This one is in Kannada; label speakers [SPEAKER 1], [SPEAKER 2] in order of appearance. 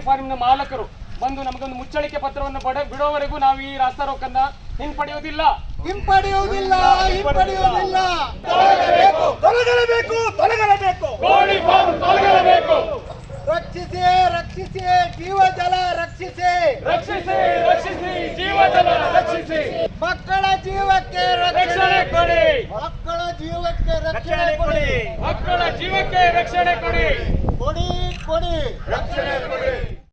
[SPEAKER 1] ಫಾರ್ಮಿನ ಮಾಲಕರು ಬಂದು ನಮಗೊಂದು ಮುಚ್ಚಳಿಕೆ ಪತ್ರವನ್ನು ಬಿಡುವವರೆಗೂ ನಾವು ಈ ರಾಸ್ತಾರೋಕನ್ನ ಹಿಂಪಡೆಯುವುದಿಲ್ಲ. ಕೋಳಿ ಫಾರ್ಮ್ ತೊಲಗಲೇಬೇಕು.
[SPEAKER 2] ರಕ್ಷಿಸಿ ಜೀವ ಜಲ ರಕ್ಷಿಸಿ
[SPEAKER 1] ಜೀವ ಜಲ ರಕ್ಷಿಸಿ.
[SPEAKER 2] ಮಕ್ಕಳ ಜೀವಕ್ಕೆ
[SPEAKER 1] ರಕ್ಷಣೆ ಕೊಡಿ.
[SPEAKER 2] ಮಕ್ಕಳ ಜೀವಕ್ಕೆ ರಕ್ಷಣೆ ಕೊಡಿ.
[SPEAKER 1] ಮಕ್ಕಳ ಜೀವಕ್ಕೆ ರಕ್ಷಣೆ ಕೊಡಿ.